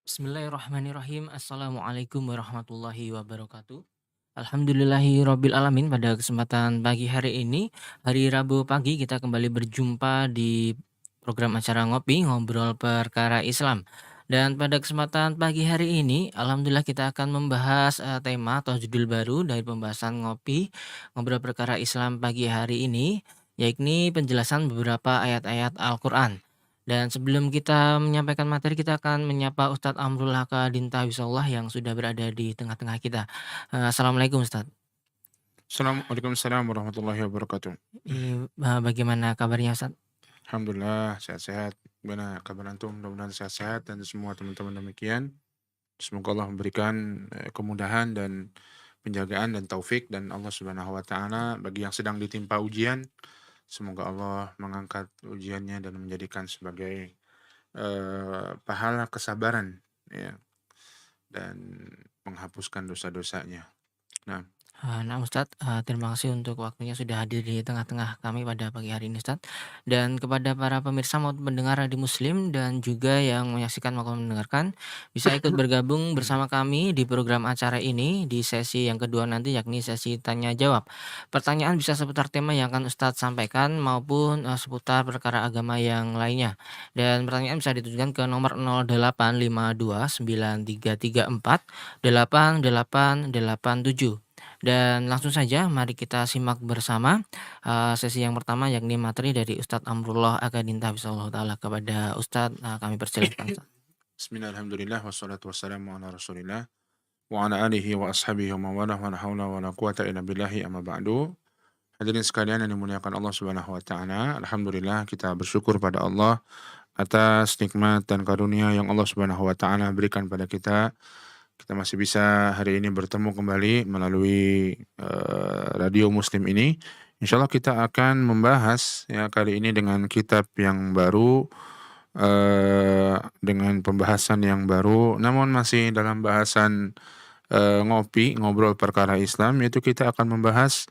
Bismillahirrahmanirrahim. Assalamualaikum warahmatullahi wabarakatuh. Alhamdulillahirobbilalamin. Pada kesempatan pagi hari ini, hari Rabu pagi, kita kembali berjumpa di program acara Ngopi, Ngobrol Perkara Islam. Dan pada kesempatan pagi hari ini, alhamdulillah kita akan membahas tema atau judul baru dari pembahasan Ngopi, Ngobrol Perkara Islam pagi hari ini, yakni penjelasan beberapa ayat-ayat Al-Quran. Dan sebelum kita menyampaikan materi, kita akan menyapa Ustadz Amrul Haka Dinta Wisallah yang sudah berada di tengah-tengah kita. Assalamualaikum Ustadz. Waalaikumsalam warahmatullahi wabarakatuh. Bagaimana kabarnya Ustadz? Alhamdulillah sehat-sehat. Gimana kabar antum? Mudah-mudahan sehat-sehat dan semua teman-teman demikian. Semoga Allah memberikan kemudahan dan penjagaan dan taufik dan Allah Subhanahu wa taala bagi yang sedang ditimpa ujian, semoga Allah mengangkat ujiannya dan menjadikan sebagai pahala kesabaran ya dan menghapuskan dosa-dosanya. Nah, Nah Ustadz, terima kasih untuk waktunya sudah hadir di tengah-tengah kami pada pagi hari ini Ustadz. Dan kepada para pemirsa maupun pendengar Radio Muslim dan juga yang menyaksikan maupun mendengarkan, bisa ikut bergabung bersama kami di program acara ini di sesi yang kedua nanti, yakni sesi tanya jawab. Pertanyaan bisa seputar tema yang akan Ustadz sampaikan maupun seputar perkara agama yang lainnya. Dan pertanyaan bisa ditujukan ke nomor 08529334 8887. Dan langsung saja mari kita simak bersama sesi yang pertama, yakni materi dari Ustadz Amrullah Akadinta Bismillah taala. Kepada Ustadz, kami persilahkan Ustadz. Bismillah, alhamdulillah, wassalatu wassalamu ala rasulillah wa ala alihi wa ashabihi wa mawalah wa la haula wa la quwata illa billahi amma ba'du. Hadirin sekalian yang dimuliakan Allah Subhanahu wa taala, alhamdulillah kita bersyukur pada Allah atas nikmat dan karunia yang Allah Subhanahu wa taala berikan pada kita. Kita masih bisa hari ini bertemu kembali melalui radio Muslim ini. Insyaallah kita akan membahas ya kali ini dengan kitab yang baru, dengan pembahasan yang baru, namun masih dalam bahasan ngopi, ngobrol perkara Islam, yaitu kita akan membahas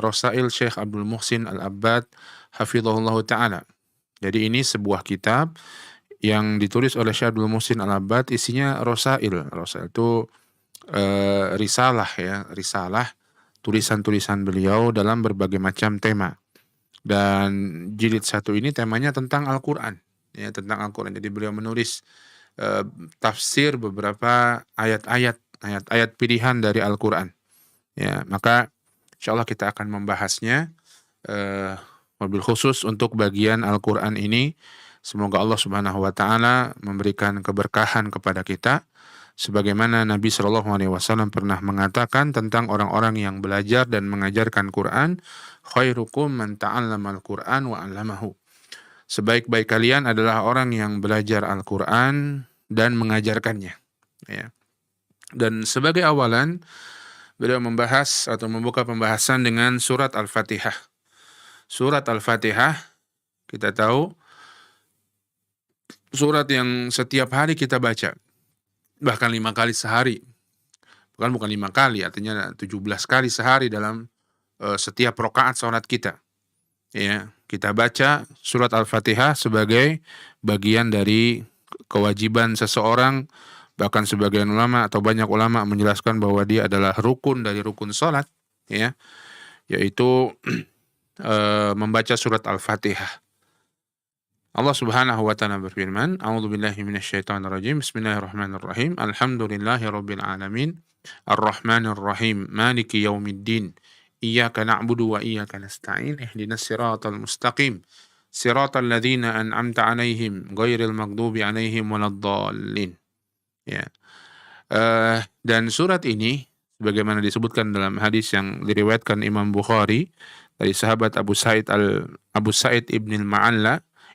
Rasail Syekh Abdul Muhsin Al-Abbad hafizahullah taala. Jadi ini sebuah kitab yang ditulis oleh Syekh Abdul Muhsin Al-Abbad, isinya Rasail. Rasail itu risalah ya, risalah tulisan-tulisan beliau dalam berbagai macam tema. Dan jilid satu ini temanya tentang Al-Quran, ya tentang Al-Quran. Jadi beliau menulis eh, tafsir beberapa ayat-ayat pilihan dari Al-Quran. Ya, maka insyaallah kita akan membahasnya mobil khusus untuk bagian Al-Quran ini. Semoga Allah Subhanahu wa taala memberikan keberkahan kepada kita sebagaimana Nabi Shallallahu alaihi wasallam pernah mengatakan tentang orang-orang yang belajar dan mengajarkan Quran, khairukum man ta'allamal Quran wa 'allamahu. Sebaik-baik kalian adalah orang yang belajar Al-Quran dan mengajarkannya. Ya. Dan sebagai awalan, beliau membahas atau membuka pembahasan dengan surat Al-Fatihah. Surat Al-Fatihah, kita tahu, surat yang setiap hari kita baca, bahkan 5 kali sehari. Bukan 5 kali, artinya 17 kali sehari dalam setiap rakaat salat kita. Ya, kita baca surat Al-Fatihah sebagai bagian dari kewajiban seseorang, bahkan sebagian ulama atau banyak ulama menjelaskan bahwa dia adalah rukun dari rukun salat, ya, yaitu membaca surat Al-Fatihah. Allah Subhanahu wa taala berfirman, "A'udzubillahi minasyaitonirrajim. Bismillahirrahmanirrahim. Alhamdulillahirabbil alamin. Arrahmanir rahim. Maliki yaumiddin. Iyyaka na'budu wa iyyaka nasta'in. Ihdinas siratal mustaqim. Siratal ladzina an'amta 'alaihim ghairil maghdubi 'alaihim waladdallin." Ya. Dan surat ini sebagaimana disebutkan dalam hadis yang diriwayatkan Imam Bukhari dari sahabat Abu Sa'id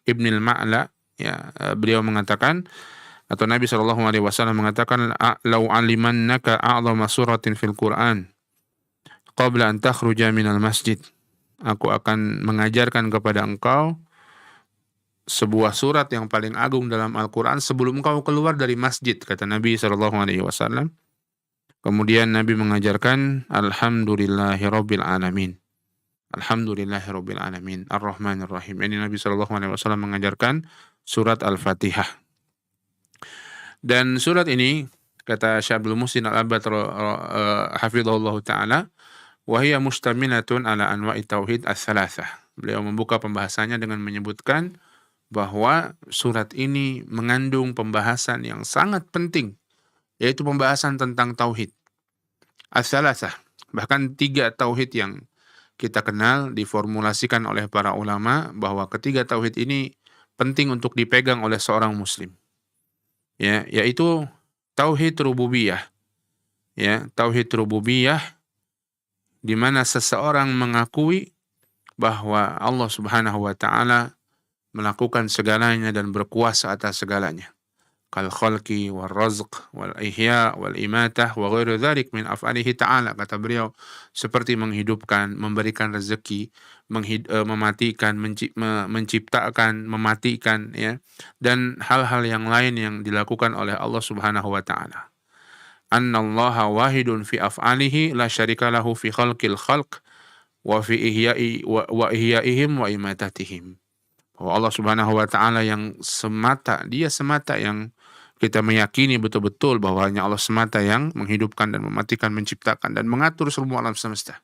Ibnil Ma'la, ya, beliau mengatakan atau Nabi Shallallahu alaihi wasallam mengatakan, "Lau 'alimannaka a'zama suratin fil Qur'an qabla an takhruja minal masjid." Aku akan mengajarkan kepada engkau sebuah surat yang paling agung dalam Al-Qur'an sebelum engkau keluar dari masjid, kata Nabi Shallallahu alaihi wasallam. Kemudian Nabi mengajarkan alhamdulillahirabbil alamin. Alhamdulillahirabbil alamin, Ar-Rahmanir Rahim. Ini Nabi sallallahu alaihi wasallam mengajarkan surat Al-Fatihah. Dan surat ini kata Syekh Abdul Muhsin Al-Abbad hafizahullah taala, wa hiya mustamilatun ala anwa'i tauhid ats-tsalatsah. Beliau membuka pembahasannya dengan menyebutkan bahwa surat ini mengandung pembahasan yang sangat penting, yaitu pembahasan tentang tauhid ats-tsalatsah. Bahkan 3 tauhid yang kita kenal diformulasikan oleh para ulama bahwa ketiga tauhid ini penting untuk dipegang oleh seorang muslim. Ya, yaitu tauhid rububiyah. Ya, tauhid rububiyah di mana seseorang mengakui bahwa Allah Subhanahu wa taala melakukan segalanya dan berkuasa atas segalanya. Kal khalqi wal razq wal ihya wal imatah wa ghairu dzalik min af'alihi ta'ala, kata beliau, seperti menghidupkan, memberikan rezeki, mematikan, menciptakan, mematikan, ya, dan hal-hal yang lain yang dilakukan oleh Allah Subhanahu wa taala. Annallaha wahidun fi af'alihi la syarika lahu fi khalqil khalq wa fi ihyaihim wa imatatihim. Bahwa Allah Subhanahu wa taala yang semata, dia semata yang kita meyakini betul-betul bahwa hanya Allah semata yang menghidupkan dan mematikan, menciptakan dan mengatur semua alam semesta.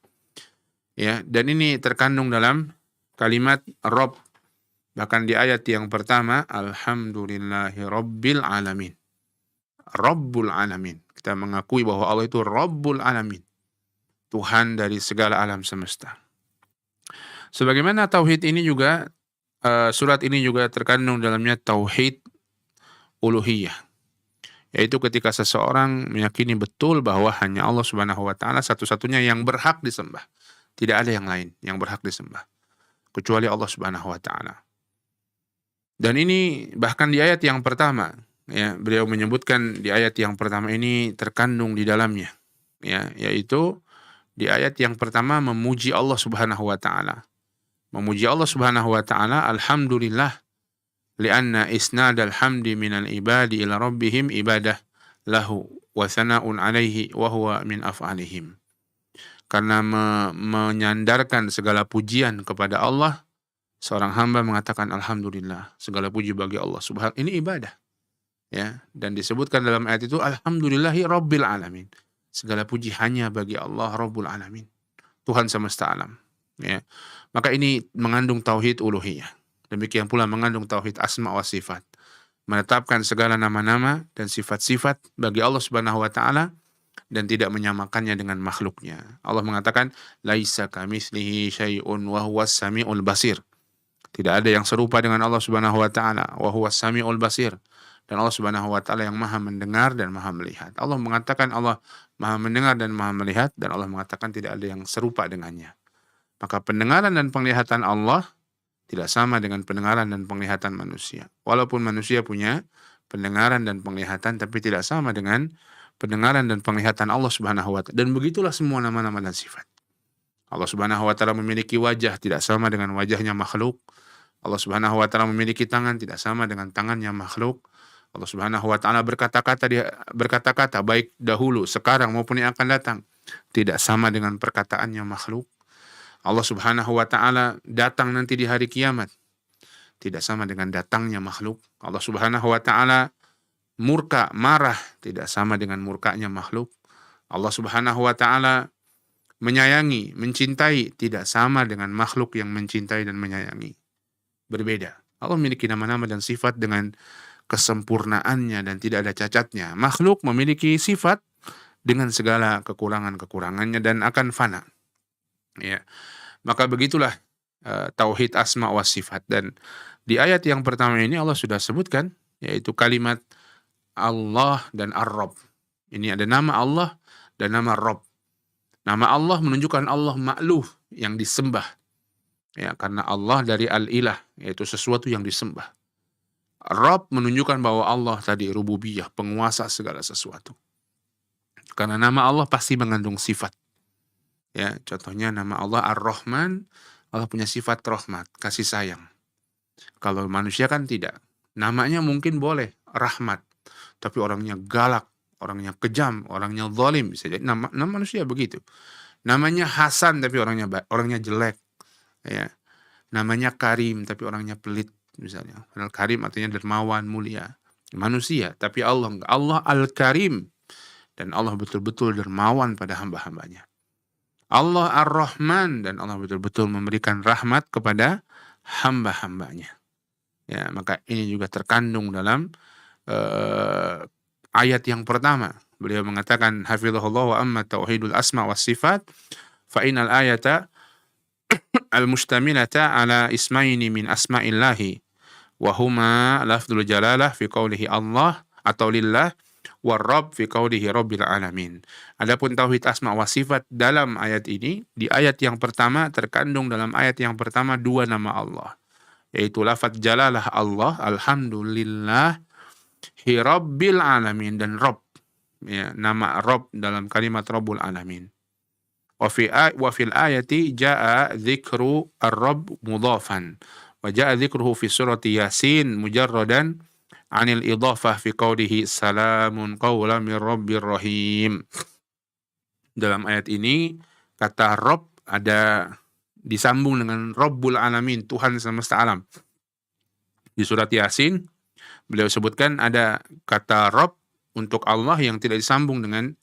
Ya, dan ini terkandung dalam kalimat Rabb. Bahkan di ayat yang pertama, alhamdulillahi rabbil alamin. Rabbul alamin. Kita mengakui bahwa Allah itu Rabbul alamin, Tuhan dari segala alam semesta. Sebagaimana tauhid ini juga, surat ini juga terkandung dalamnya tauhid uluhiyah, yaitu ketika seseorang meyakini betul bahwa hanya Allah Subhanahu wa taala satu-satunya yang berhak disembah. Tidak ada yang lain yang berhak disembah kecuali Allah Subhanahu wa taala. Dan ini bahkan di ayat yang pertama, ya, beliau menyebutkan di ayat yang pertama ini terkandung di dalamnya, ya, yaitu di ayat yang pertama memuji Allah Subhanahu wa taala. Memuji Allah Subhanahu wa taala, alhamdulillah, lianna isnadal hamdi minal ibadi ila rabbihim ibadah lahu wa sana'un alaihi wa huwa min af'alihim. Karena menyandarkan segala pujian kepada Allah, seorang hamba mengatakan alhamdulillah, segala puji bagi Allah Subhanahu, ini ibadah. Ya, dan disebutkan dalam ayat itu alhamdulillahi rabbil alamin. Segala puji hanya bagi Allah Rabbul alamin, Tuhan semesta alam. Ya. Maka ini mengandung tauhid uluhiyah. Demikian pula mengandung tauhid asma wa sifat. Menetapkan segala nama-nama dan sifat-sifat bagi Allah Subhanahu wa taala dan tidak menyamakannya dengan makhluknya. Allah mengatakan laisa kamitslihi syai'un wa huwas samiul basir. Tidak ada yang serupa dengan Allah Subhanahu wa taala, wa huwas samiul basir. Dan Allah Subhanahu wa taala yang Maha mendengar dan Maha melihat. Allah mengatakan Allah Maha mendengar dan Maha melihat, dan Allah mengatakan tidak ada yang serupa dengannya. Maka pendengaran dan penglihatan Allah tidak sama dengan pendengaran dan penglihatan manusia. Walaupun manusia punya pendengaran dan penglihatan, tapi tidak sama dengan pendengaran dan penglihatan Allah Subhanahu wa taala. Dan begitulah semua nama-nama dan sifat. Allah Subhanahu wa taala memiliki wajah, tidak sama dengan wajahnya makhluk. Allah Subhanahu wa taala memiliki tangan, tidak sama dengan tangannya makhluk. Allah Subhanahu wa taala berkata-kata baik dahulu, sekarang maupun yang akan datang, tidak sama dengan perkataannya makhluk. Allah Subhanahu wa taala datang nanti di hari kiamat, tidak sama dengan datangnya makhluk. Allah Subhanahu wa taala murka, marah, tidak sama dengan murkanya makhluk. Allah Subhanahu wa taala menyayangi, mencintai, tidak sama dengan makhluk yang mencintai dan menyayangi. Berbeda. Allah memiliki nama-nama dan sifat dengan kesempurnaannya dan tidak ada cacatnya. Makhluk memiliki sifat dengan segala kekurangan-kekurangannya dan akan fana. Ya. Maka begitulah tauhid asma wa sifat. Dan di ayat yang pertama ini Allah sudah sebutkan, yaitu kalimat Allah dan Ar-Rabb. Ini ada nama Allah dan nama Rabb. Nama Allah menunjukkan Allah ma'luh, yang disembah. Ya, karena Allah dari al-ilah, yaitu sesuatu yang disembah. Rabb menunjukkan bahwa Allah tadi rububiyah, penguasa segala sesuatu. Karena nama Allah pasti mengandung sifat. Ya, contohnya nama Allah Ar-Rahman, Allah punya sifat rahmat, kasih sayang. Kalau manusia kan tidak. Namanya mungkin boleh rahmat, tapi orangnya galak, orangnya kejam, orangnya zalim, bisa jadi nama manusia begitu. Namanya Hasan tapi orangnya jelek. Ya. Namanya Karim tapi orangnya pelit misalnya. Padahal Karim artinya dermawan, mulia. manusia, tapi Allah enggak. Allah Al-Karim, dan Allah betul-betul dermawan pada hamba-hambanya. Allah Ar-Rahman, dan Allah betul-betul memberikan rahmat kepada hamba-hambanya. Ya, maka ini juga terkandung dalam eh, ayat yang pertama. Beliau mengatakan hafizahullah wa amma tauhidul asma was sifat fa innal ayata al-mustamilata ala ismaini min asma'illahi wa huma lafdzul jalalah fi qoulihi Allah atau lillah war-rabb fi qoulihi rabbil alamin. Adapun tauhid asma wa sifat dalam ayat ini, di ayat yang pertama terkandung dalam ayat yang pertama dua nama Allah, yaitu lafaz jalalah Allah alhamdulillah rabbil alamin, dan Rabb, ya, nama Rabb dalam kalimat Rabbul alamin. Wa fil ayati jaa dzikru ar-rabb mudhafan wa jaa dzikruhu fi surati yasin mujarradan anil idhafah fi qoulihi salamun qawlan mir rabbir rahim. Dalam ayat ini kata Rabb ada disambung dengan Rabbul alamin, Tuhan semesta alam. Di surat Yasin beliau sebutkan ada kata Rabb untuk Allah yang tidak disambung dengan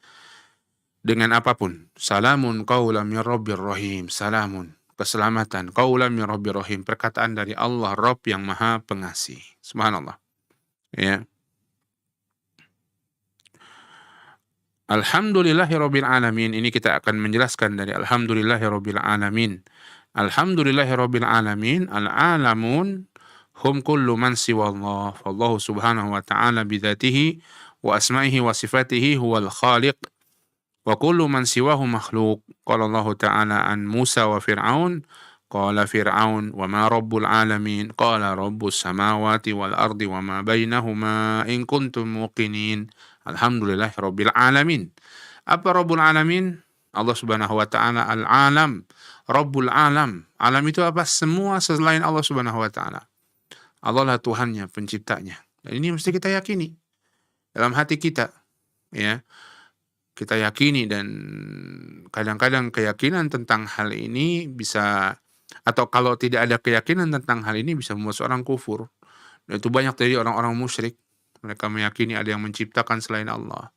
apapun. Salamun qaulan mir rabbir rahim. Salamun, keselamatan, qaulan mir rabbir rahim, perkataan dari Allah Rabb yang Maha Pengasih. Subhanallah. Ya. Alhamdulillahirabbil alamin, ini kita akan menjelaskan dari alhamdulillahirabbil alamin. Alhamdulillahirabbil alamin, al-alamun hum kullu man siwallah. Wallahu subhanahu wa ta'ala bidzatihi wa asma'ihi wa sifatihi huwal khaliq wa kullu man siwahu makhluk. Qala Allah ta'ala an Musa wa Fir'aun, qala Fir'aun wa ma rabbul alamin, qala rabbus samawati wal ardi wa ma bainahuma in kuntum muqinin. Alhamdulillah rabbil alamin. Apa rabbul alamin? Allah subhanahu wa ta'ala al-alam, rabbul alam. Alam itu apa? Semua selain Allah subhanahu wa ta'ala. Allah lah Tuhannya, penciptanya. Dan ini mesti kita yakini dalam hati kita, ya. Kita yakini, dan kadang-kadang keyakinan tentang hal ini bisa, atau kalau tidak ada keyakinan tentang hal ini bisa membuat seorang kufur. Dan itu banyak dari orang-orang musyrik. Mereka meyakini ada yang menciptakan selain Allah.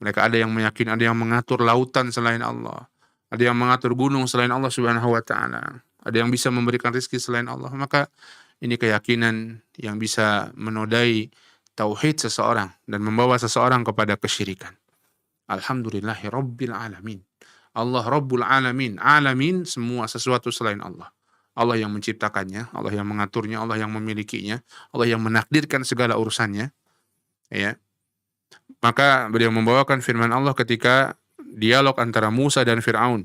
Mereka ada yang meyakini ada yang mengatur lautan selain Allah. Ada yang mengatur gunung selain Allah subhanahu wa ta'ala. Ada yang bisa memberikan rezeki selain Allah. Maka ini keyakinan yang bisa menodai tauhid seseorang dan membawa seseorang kepada kesyirikan. Alhamdulillahi rabbil alamin. Allah rabbul alamin. Alamin, semua sesuatu selain Allah. Allah yang menciptakannya, Allah yang mengaturnya, Allah yang memilikinya, Allah yang menakdirkan segala urusannya. Ya. Maka beliau membawakan firman Allah ketika dialog antara Musa dan Fir'aun.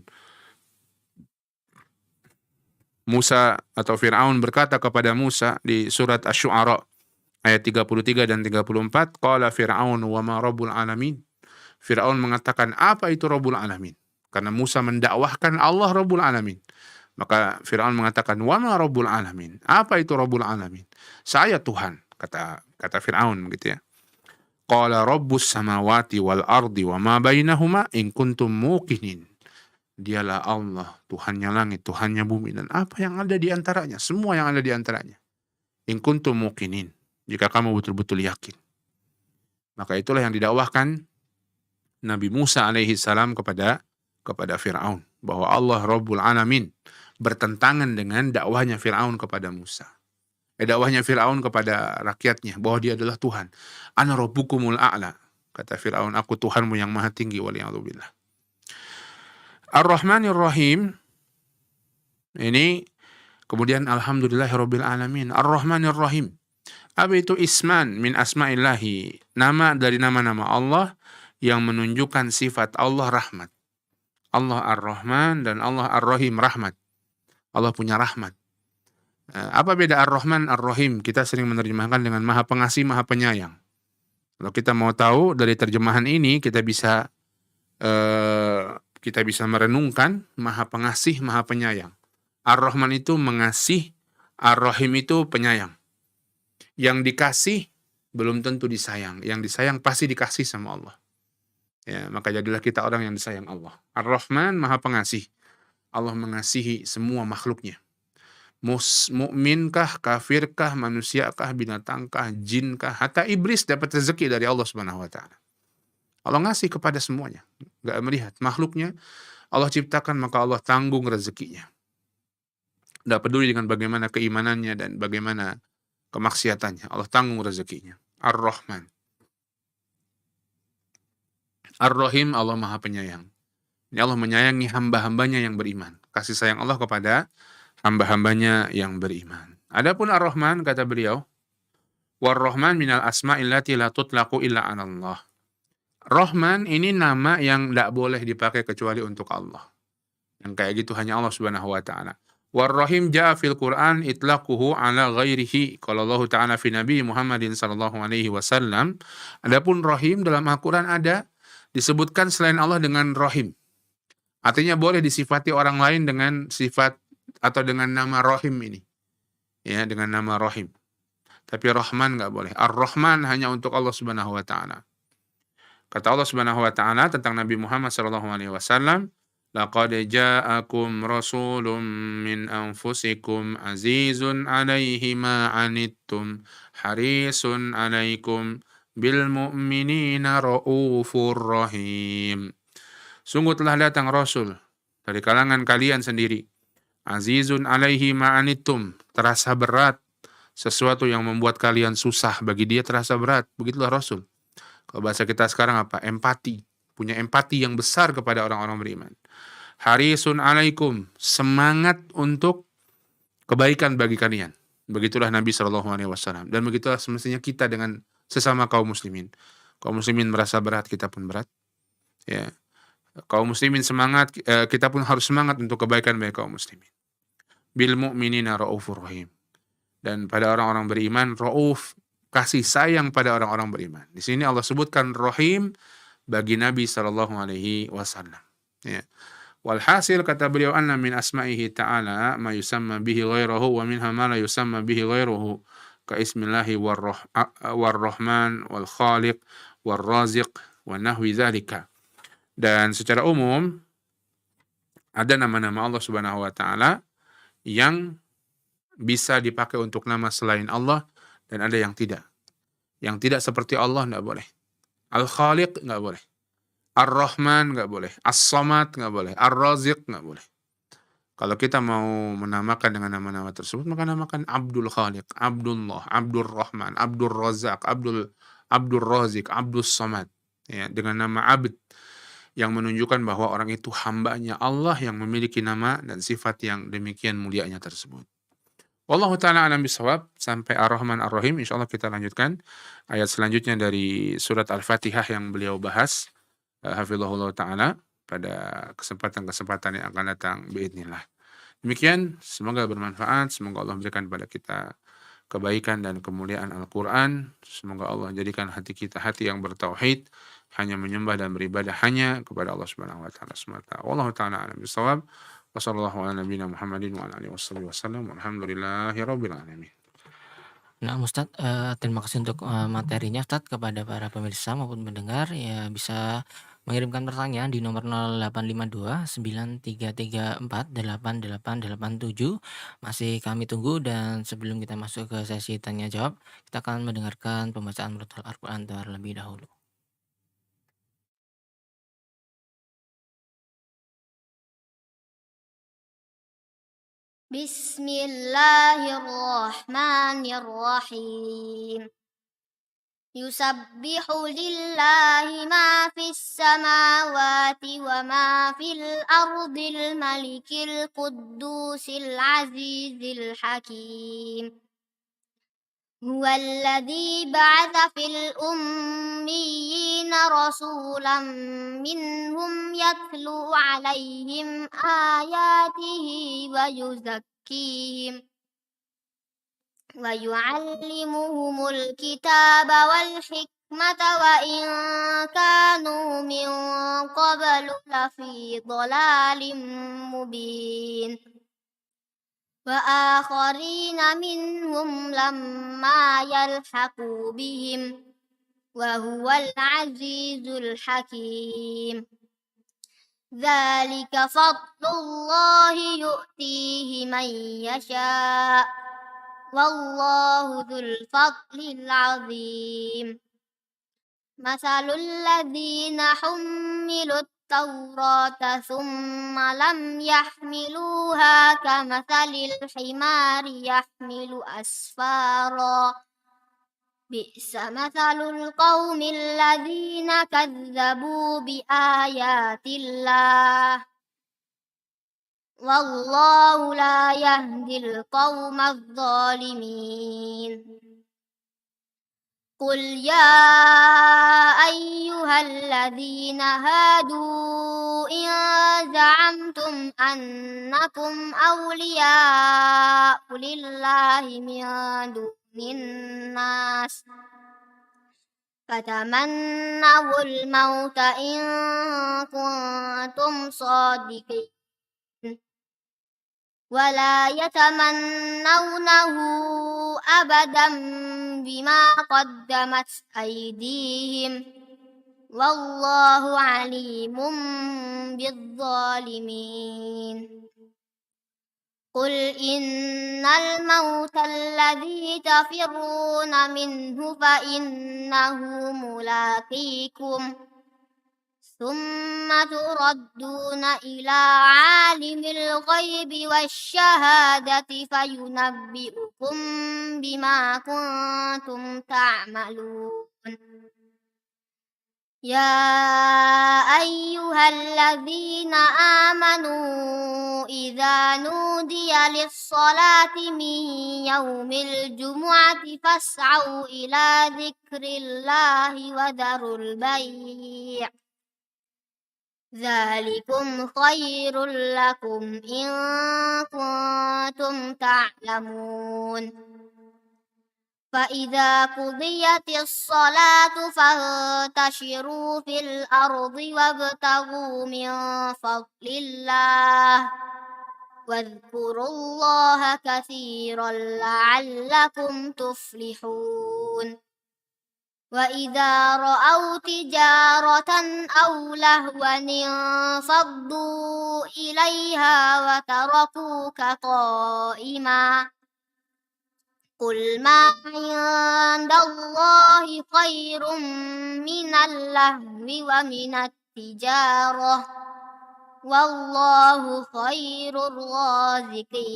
Musa atau Fir'aun berkata kepada Musa di surat Asy-Syu'ara ayat 33 dan 34, qala Fir'aun wa ma rabbul alamin. Fir'aun mengatakan, apa itu Rabbul Alamin? Karena Musa mendakwahkan Allah Rabbul Alamin. Maka Fir'aun mengatakan, wa ma Rabbul Alamin. Apa itu Rabbul Alamin? Saya Tuhan, kata Fir'aun begitu ya. Qala Rabbus samawati wal ardi wa ma bainahuma in kuntum muqinin. Dialah Allah, Tuhannya langit, Tuhannya bumi, dan apa yang ada di antaranya, semua yang ada di antaranya. In kuntum muqinin, jika kamu betul-betul yakin. Maka itulah yang didakwahkan Nabi Musa alaihi salam kepada Fir'aun, bahwa Allah Rabbul Alamin, bertentangan dengan dakwahnya Fir'aun kepada Musa. Dakwahnya Fir'aun kepada rakyatnya bahwa dia adalah Tuhan. Ana rabbukumul a'la, kata Fir'aun, aku Tuhanmu yang maha tinggi, waliyadzubillah. Ar-Rahmanir Rahim, ini kemudian alhamdulillahirabbil alamin. Ar-Rahmanir Rahim, apa itu? Isman min asma'illahi, nama dari nama-nama Allah yang menunjukkan sifat Allah rahmat. Allah Ar-Rahman dan Allah Ar-Rahim, rahmat. Allah punya rahmat. Apa beda Ar-Rahman Ar-Rahim? Kita sering menerjemahkan dengan Maha Pengasih, Maha Penyayang. Kalau kita mau tahu dari terjemahan ini, kita bisa merenungkan Maha Pengasih, Maha Penyayang. Ar-Rahman itu mengasih, Ar-Rahim itu penyayang. Yang dikasih belum tentu disayang. Yang disayang pasti dikasih sama Allah. Ya, maka jadilah kita orang yang disayang Allah. Ar-Rahman, Maha Pengasih. Allah mengasihi semua makhluknya. mukminkah, kafirkah, manusiakah, binatangkah, jinkah, hatta iblis dapat rezeki dari Allah Subhanahu wa taala. Allah ngasih kepada semuanya, nggak melihat makhluknya. Allah ciptakan, maka Allah tanggung rezekinya. Nggak peduli dengan bagaimana keimanannya dan bagaimana kemaksiatannya, Allah tanggung rezekinya. Ar-Rahman. Ar-Rahim, Allah Maha Penyayang. Ini Allah menyayangi hamba-hambanya yang beriman. Kasih sayang Allah kepada hamba-hambanya yang beriman. Adapun Ar-Rahman, kata beliau, War-Rahman minal asma'il lati la tutlaqu illa 'ala Allah. Rahman ini nama yang tidak boleh dipakai kecuali untuk Allah. Yang kayak gitu hanya Allah Subhanahu wa taala. War-Rahim ja'a fil Qur'an itlaquhu ala ghairihi. Qala Allah Ta'ala fi Nabi Muhammadin sallallahu alaihi wasallam. Adapun Rahim dalam Al-Qur'an ada disebutkan selain Allah dengan Rahim. Artinya boleh disifati orang lain dengan sifat atau dengan nama Rahim ini. Ya, dengan nama Rahim. Tapi Rahman nggak boleh. Ar-Rahman hanya untuk Allah Subhanahu wa taala. Kata Allah Subhanahu wa taala tentang Nabi Muhammad sallallahu alaihi wasallam, laqad ja'akum rasulun min anfusikum azizun 'alaihi ma 'anittum harisun 'alaikum bil mu'minina raufur rahim. Sungguh telah datang rasul dari kalangan kalian sendiri. Azizun 'alaihi ma 'anittum, terasa berat sesuatu yang membuat kalian susah, bagi dia terasa berat. Begitulah rasul. Kalau bahasa kita sekarang apa? Empati. Punya empati yang besar kepada orang-orang beriman. Harisun alaikum, semangat untuk kebaikan bagi kalian. Begitulah Nabi Shallallahu Alaihi Wasallam. Dan begitulah semestinya kita dengan sesama kaum muslimin. Kaum muslimin merasa berat, kita pun berat. Ya. Kaum muslimin semangat, kita pun harus semangat untuk kebaikan bagi kaum muslimin. Bil mu'minina raufur rahim. Dan pada orang-orang beriman, rauf, kasih sayang pada orang-orang beriman. Di sini Allah sebutkan rahim bagi Nabi Shallallahu Alaihi Wasallam. Ya. Walhasil, kata beliau, anna min asma'ihi ta'ala ma yusamma bihi ghairahu wa minha ma la yusamma bihi ghairuhu ka ismillahi war-rahman wal-khaliq war-raziq wa nahwi dzalika. Dan secara umum ada nama-nama Allah Subhanahu wa taala yang bisa dipakai untuk nama selain Allah dan ada yang tidak. Yang tidak seperti Allah enggak boleh. Al-Khaliq enggak boleh. Ar-Rahman nggak boleh, As-Samad nggak boleh, Ar-Raziq nggak boleh. Kalau kita mau menamakan dengan nama-nama tersebut, maka namakan Abdul Khaliq, Abdullah, Abdul Rahman, Abdul Razak, Abdul Razik, Abdul Samad. Ya, dengan nama Abd yang menunjukkan bahwa orang itu hambanya Allah yang memiliki nama dan sifat yang demikian mulianya tersebut. Wallahu ta'ala alam bisawab. Sampai Ar-Rahman Ar-Rahim, insyaallah kita lanjutkan ayat selanjutnya dari surat Al-Fatihah yang beliau bahas. Hafizahullah ta'ala pada kesempatan-kesempatan yang akan datang biidznillah. Demikian, semoga bermanfaat, semoga Allah berikan kepada kita kebaikan dan kemuliaan Al-Quran. Semoga Allah jadikan hati kita hati yang bertauhid, hanya menyembah dan beribadah hanya kepada Allah Subhanahu wa taala semata. Wallahu ta'ala a'lam bishawab. Wassallallahu ala nabiyina Muhammadin wa ala alihi wasallam. Walhamdulillahirabbil alamin. Nah, Ustadz, terima kasih untuk, materinya Ustadz. Kepada para pemirsa maupun pendengar, ya bisa mengirimkan pertanyaan di nomor 0852 9334 8887. Masih kami tunggu, dan sebelum kita masuk ke sesi tanya jawab, kita akan mendengarkan pembacaan murattal Al-Qur'an terlebih dahulu. Bismillahirrahmanirrahim. Yusabbihu lillahi ma fis samawati wa ma fil ardil malikil quddusil azizil hakim. Huwallazi ba'atha fil ummiyina rasulan minhum yatlu 'alaihim ayatihi wa yuzakkihim wa yu'allimuhumul kitaba wal hikmata wa in kanu min qablu lafi dhalalin mubin. Wa akharina minhum lamma yalhaqu bihim wa huwal azizul hakim. ذلك فضل الله يؤتيه من يشاء والله ذو الفضل العظيم مثل الذين حملوا التوراة ثم لم يحملوها كمثل الحمار يحمل أسفارا بئس مثل القوم الذين كذبوا بآيات الله والله لا يهدي القوم الظالمين قل يا أيها الذين هادوا إن زعمتم أنكم أولياء لله من دون الناس فتمنوا الموت إن كنتم صادقين ولا يتمنونه أبدا بما قدمت أيديهم والله عليم بالظالمين قل إن الموت الذي تفرون منه فإنه ملاقيكم ثم تردون إلى عالم الغيب والشهادة فينبئكم بما كنتم تعملون يا أيها الذين آمنوا إذا نودي للصلاة من يوم الجمعة فاسعوا إلى ذكر الله وذروا البيع ذلكم خير لكم إن كنتم تعلمون فإذا قضيت الصلاة فانتشروا في الأرض وابتغوا من فضل الله واذكروا الله كثيرا لعلكم تفلحون وإذا رأوا تجارة أو لهوا انفضوا إليها وتركوك قائما قل ما عند الله خير من اللهو ومن التجارة والله خير الرازقين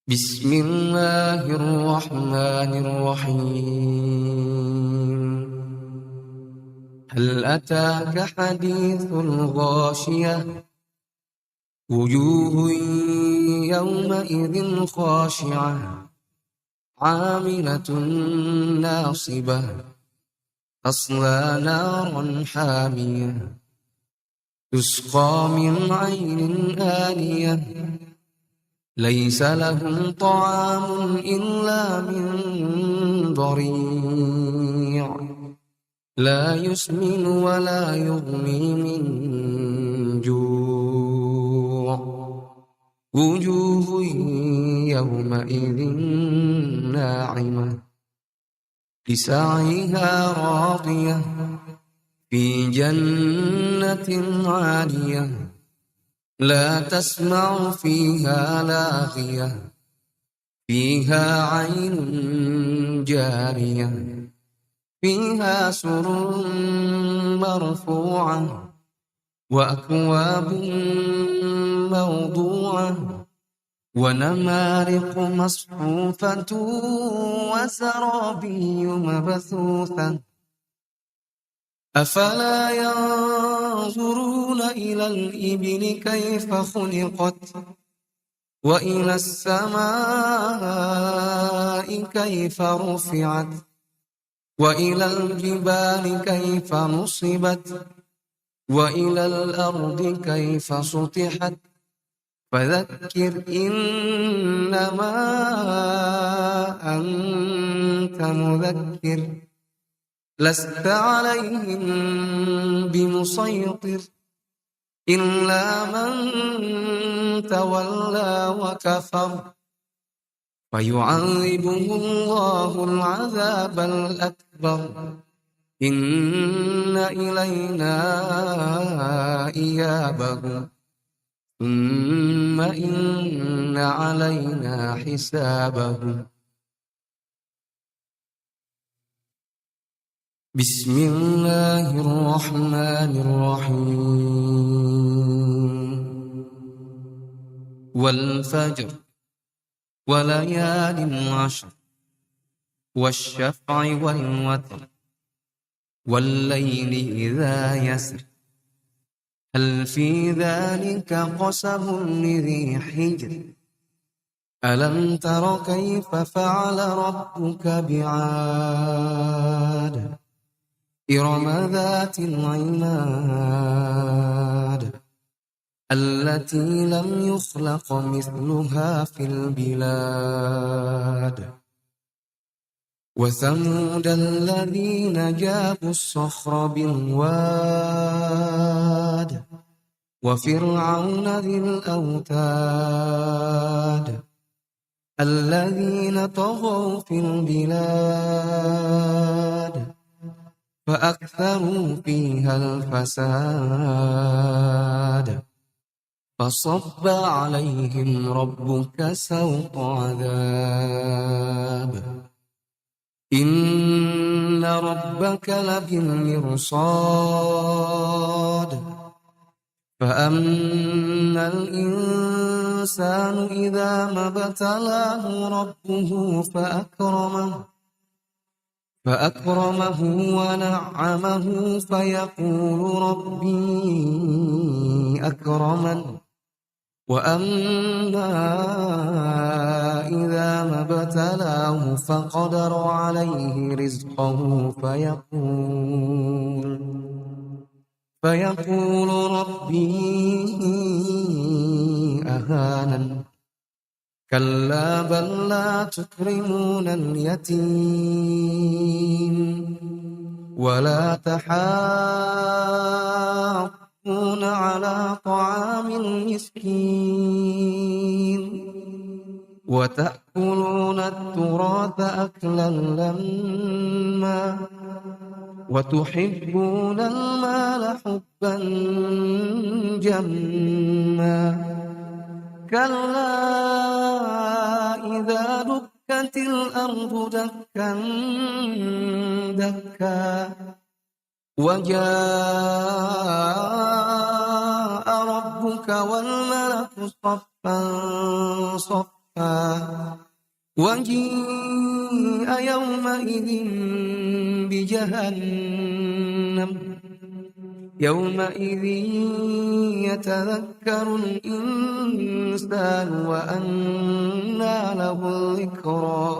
بسم الله الرحمن الرحيم هل أتاك حديث الغاشية وجوه يومئذ خاشعة عاملة ناصبة تصلى نارا حامية تسقى من عين آنية ليس لهم طعام إلا من ضريع لا يسمن ولا يغني من جوع وجوه يومئذ ناعمة لسعيها راضية في جنة عالية لا تسمع فيها لاغية فيها عين جارية فيها سرر مرفوعة وأكواب موضوعة ونمارق مصفوفة وزرابي مبثوثة أفلا ينظرون إلى الإبل كيف خلقت وإلى السماء كيف رفعت وإلى الجبال كيف نصبت وإلى الأرض كيف سطحت فذكر إنما أنت مذكر لست عليهم بمسيطر إلا من تولى وكفر فيعذبه الله العذاب الأكبر إن إلينا إيابهم ثم إن علينا حسابهم بسم الله الرحمن الرحيم والفجر وليال عشر والشفع والوتر والليل إذا يسر هل في ذلك قسم لذي حجر ألم تر كيف فعل ربك بعاد إرم ذات العماد التي لم يخلق مثلها في البلاد وثمود الذين جابوا الصخر بالواد وفرعون ذي الأوتاد الذين طغوا في البلاد فأكثروا فيها الفساد فصب عليهم ربك سوط عذاب إن ربك لبالمرصاد فأما الإنسان إذا ما ابتلاه ربه فأكرمه ونعمه فيقول ربي أكرمن وأما إذا ما ابتلاه فقدر عليه رزقه فيقول ربي أهانن كلا بل لا تكرمون اليتيم ولا تحاضون على طعام المسكين وتأكلون التراث أكلا لما وتحبون المال حبا جما كلا إذا دكت الأرض دكا دكا وجاء ربك والملك صفا صفا وجيء يومئذ بجهنم يومئذ يتذكر الإنسان وأنى له الذكرى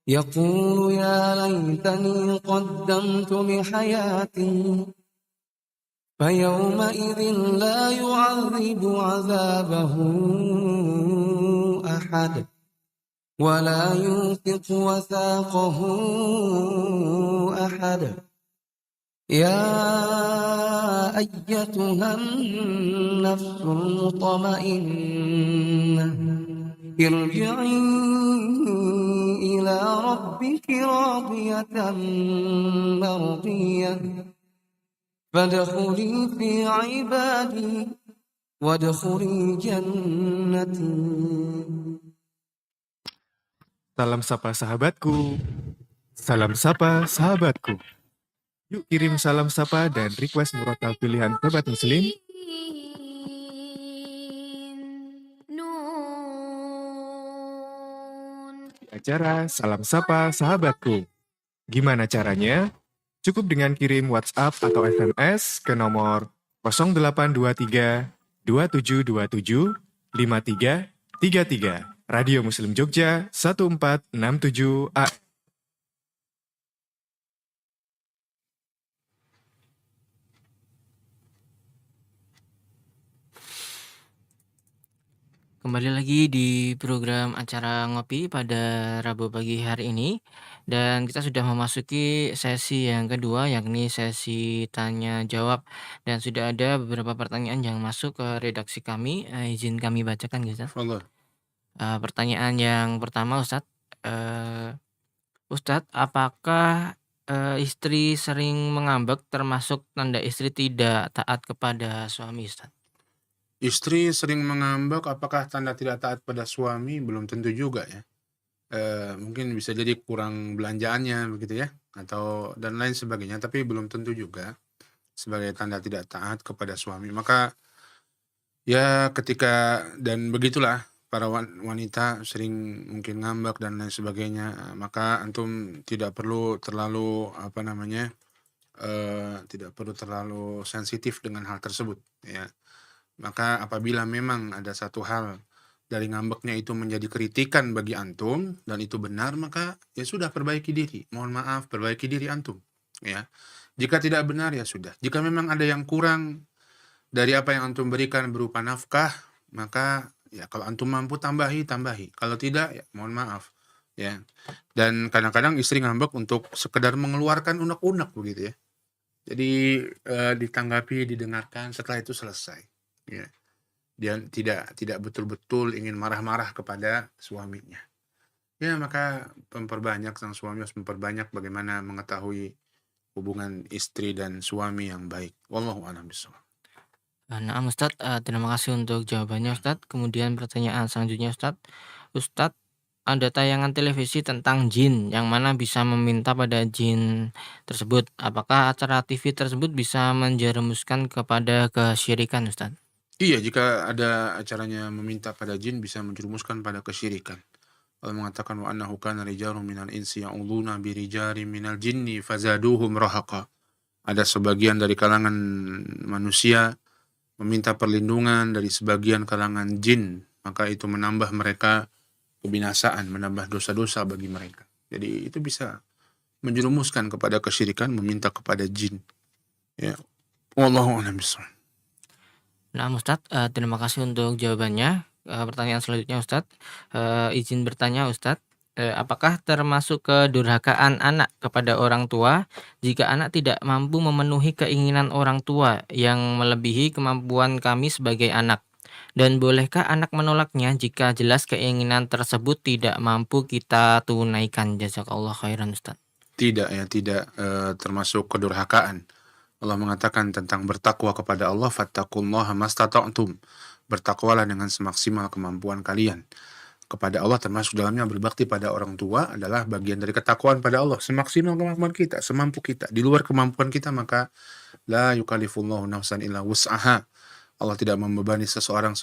يقول يا ليتني قدمت لحياتي فيومئذ لا يعذب عذابه أحد ولا يوثق وثاقه أحد يا أيتها النفس المطمئنة ارجعي إلى ربك راضية مرضية فادخلي في عبادي وادخلي جنتي. Salam sapa sahabatku, salam sapa sahabatku. Yuk kirim salam sapa dan request murotal pilihan Sobat Muslim di acara Salam Sapa Sahabatku. Gimana caranya? Cukup dengan kirim WhatsApp atau SMS ke nomor 0823 2727 5333. Radio Muslim Jogja 1467 AM. Kembali lagi di program acara ngopi pada Rabu pagi hari ini. Dan kita sudah memasuki sesi yang kedua, yakni sesi tanya jawab. Dan sudah ada beberapa pertanyaan yang masuk ke redaksi kami. Izin kami bacakan, Ustaz. Allah. Pertanyaan yang pertama, Ustadz. Ustadz, apakah istri sering mengambek termasuk tanda istri tidak taat kepada suami, Ustaz? Istri sering mengambek apakah tanda tidak taat pada suami? Belum tentu juga ya. Mungkin bisa jadi kurang belanjaannya begitu ya, atau dan lain sebagainya, tapi belum tentu juga sebagai tanda tidak taat kepada suami. Maka ya ketika dan begitulah para wanita sering mungkin ngambek dan lain sebagainya, maka antum tidak perlu terlalu apa namanya, tidak perlu terlalu sensitif dengan hal tersebut ya. Maka apabila memang ada satu hal dari ngambeknya itu menjadi kritikan bagi antum dan itu benar, maka ya sudah perbaiki diri. Mohon maaf, perbaiki diri antum ya. Jika tidak benar ya sudah. Jika memang ada yang kurang dari apa yang antum berikan berupa nafkah, maka ya kalau antum mampu tambahi. Kalau tidak ya mohon maaf ya. Dan kadang-kadang istri ngambek untuk sekedar mengeluarkan unek-unek begitu ya. Jadi ditanggapi, didengarkan, setelah itu selesai. Ya. Dia tidak betul-betul ingin marah-marah kepada suaminya. Ya maka sang suami harus memperbanyak bagaimana mengetahui hubungan istri dan suami yang baik. Wallahu a'lam bishawab. Nah, Ustadz, terima kasih untuk jawabannya, Ustadz. Kemudian pertanyaan selanjutnya, Ustadz. Ustadz, ada tayangan televisi tentang jin yang mana bisa meminta pada jin tersebut. Apakah acara TV tersebut bisa menjerumuskan kepada kesyirikan, Ustadz? Iya, jika ada acaranya meminta pada jin bisa menjerumuskan pada kesyirikan. Allah mengatakan wa annahu kana rijalun minal insi ya'udzuuna bi rijalin minal jinni fazaduhum rahaqa. Ada sebagian dari kalangan manusia meminta perlindungan dari sebagian kalangan jin, maka itu menambah mereka kebinasaan, menambah dosa-dosa bagi mereka. Jadi itu bisa menjerumuskan kepada kesyirikan, meminta kepada jin. Ya. Wallahu a'lam bishawab. Nah, Ustadz, terima kasih untuk jawabannya. Pertanyaan selanjutnya, Ustadz, izin bertanya, Ustadz, apakah termasuk kedurhakaan anak kepada orang tua jika anak tidak mampu memenuhi keinginan orang tua yang melebihi kemampuan kami sebagai anak? Dan bolehkah anak menolaknya jika jelas keinginan tersebut tidak mampu kita tunaikan? Jazakallah khairan, Ustadz. Tidak ya, tidak termasuk kedurhakaan. Allah mengatakan tentang bertakwa kepada Allah, fattaqullaha mastata'tum. Bertakwalah dengan semaksimal kemampuan kalian. Kepada Allah termasuk dalamnya berbakti pada orang tua adalah bagian dari ketakwaan pada Allah. Semaksimal kemampuan kita, semampu kita. Di luar kemampuan kita maka la yukallifullahu nafsan illa wus'aha. Allah tidak membebani seseorang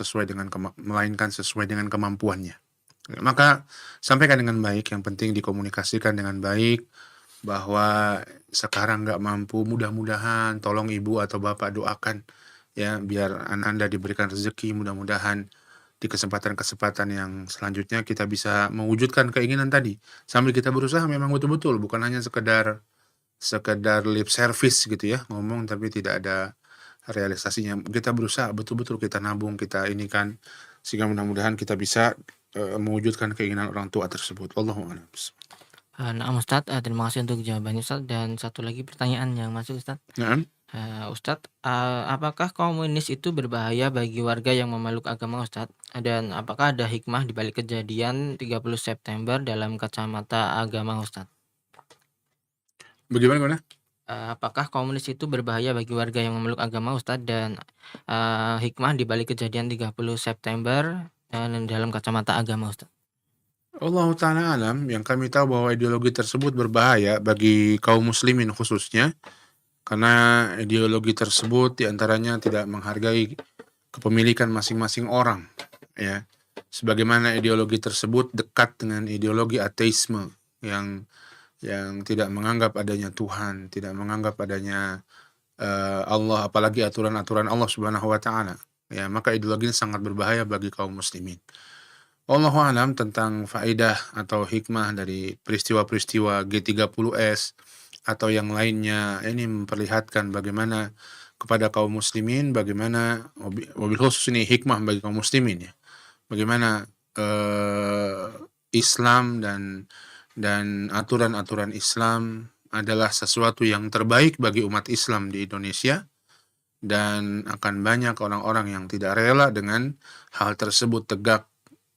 melainkan sesuai dengan kemampuannya. Maka sampaikan dengan baik, yang penting dikomunikasikan dengan baik bahwa sekarang nggak mampu, mudah-mudahan tolong ibu atau bapak doakan ya biar Anda diberikan rezeki, mudah-mudahan di kesempatan-kesempatan yang selanjutnya kita bisa mewujudkan keinginan tadi sambil kita berusaha memang betul-betul, bukan hanya sekedar lip service gitu ya, ngomong tapi tidak ada realisasinya. Kita berusaha betul-betul, kita nabung, kita ini kan, sehingga mudah-mudahan kita bisa mewujudkan keinginan orang tua tersebut. Wallahu a'lam. Nah, Ustadz, terima kasih untuk jawabannya, Ustadz. Dan satu lagi pertanyaan yang masuk, Ustadz. Naam. Ustadz, apakah komunis itu berbahaya bagi warga yang memeluk agama, Ustadz? Dan apakah ada hikmah di balik kejadian 30 September dalam kacamata agama, Ustadz? Bagaimana? Apakah komunis itu berbahaya bagi warga yang memeluk agama, Ustadz? Dan hikmah di balik kejadian 30 September dalam kacamata agama, Ustadz? Allah Ta'ala alam, yang kami tahu bahwa ideologi tersebut berbahaya bagi kaum muslimin khususnya, karena ideologi tersebut diantaranya tidak menghargai kepemilikan masing-masing orang ya. Sebagaimana ideologi tersebut dekat dengan ideologi ateisme yang tidak menganggap adanya Tuhan, tidak menganggap adanya Allah, apalagi aturan-aturan Allah Subhanahu wa Ta'ala ya, maka ideologi ini sangat berbahaya bagi kaum muslimin. Wallahu a'lam tentang faedah atau hikmah dari peristiwa-peristiwa G30S atau yang lainnya, ini memperlihatkan bagaimana kepada kaum muslimin, bagaimana wabil khusus ini hikmah bagi kaum muslimin ya, bagaimana Islam dan aturan-aturan Islam adalah sesuatu yang terbaik bagi umat Islam di Indonesia, dan akan banyak orang-orang yang tidak rela dengan hal tersebut tegak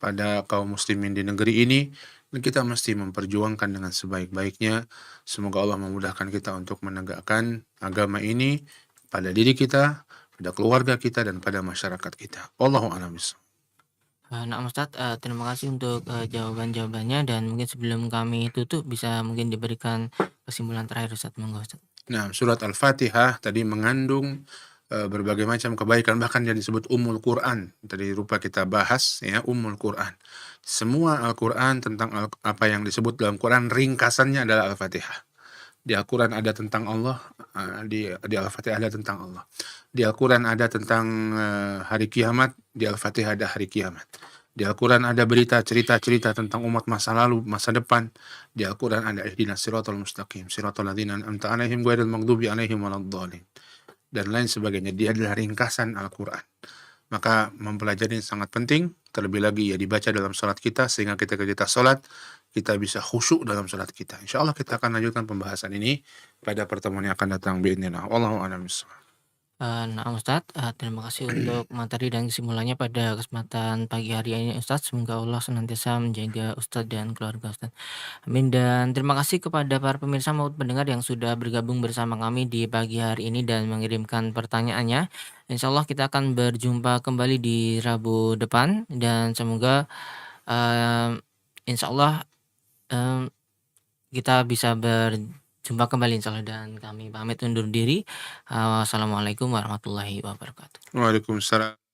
pada kaum muslimin di negeri ini, Dan kita mesti memperjuangkan dengan sebaik-baiknya. Semoga Allah memudahkan kita untuk menegakkan agama ini pada diri kita, pada keluarga kita, dan pada masyarakat kita. Wallahu a'lam bishawab. Nah, Ustadz, terima kasih untuk jawaban-jawabannya, dan mungkin sebelum kami tutup bisa mungkin diberikan kesimpulan terakhir, Ustadz. Monggo, Ustadz. Nah, surat Al-Fatihah tadi mengandung berbagai macam kebaikan, bahkan dia disebut Ummul Quran. Tadi rupa kita bahas ya, Ummul Quran. Semua Al-Quran tentang apa yang disebut dalam Quran ringkasannya adalah Al-Fatihah. Di Al-Quran ada tentang Allah, di Al-Fatihah ada tentang Allah. Di Al-Quran ada tentang hari kiamat, di Al-Fatihah ada hari kiamat. Di Al-Quran ada cerita-cerita tentang umat masa lalu, masa depan. Di Al-Quran ada ihdinas siratal mustaqim, siratal ladzina an'amta 'alaihim ghairil maghdubi 'alaihim waladdallin, dan lain sebagainya. Dia adalah ringkasan Al-Quran. Maka mempelajari sangat penting, terlebih lagi ya dibaca dalam salat kita, sehingga ketika kita salat, kita bisa khusyuk dalam salat kita. Insya Allah kita akan lanjutkan pembahasan ini pada pertemuan yang akan datang. Bi'idznillah. Wallahu a'lam bishawab. Nah, Ustadz, terima kasih untuk materi dan kesimpulannya pada kesempatan pagi hari ini, Ustadz. Semoga Allah senantiasa menjaga Ustadz dan keluarga Ustadz. Amin. Dan terima kasih kepada para pemirsa maupun pendengar yang sudah bergabung bersama kami di pagi hari ini dan mengirimkan pertanyaannya. Insya Allah kita akan berjumpa kembali di Rabu depan, dan semoga insya Allah kita bisa berjumpa kembali insya Allah, dan kami pamit undur diri. Wassalamualaikum warahmatullahi wabarakatuh. Waalaikumsalam.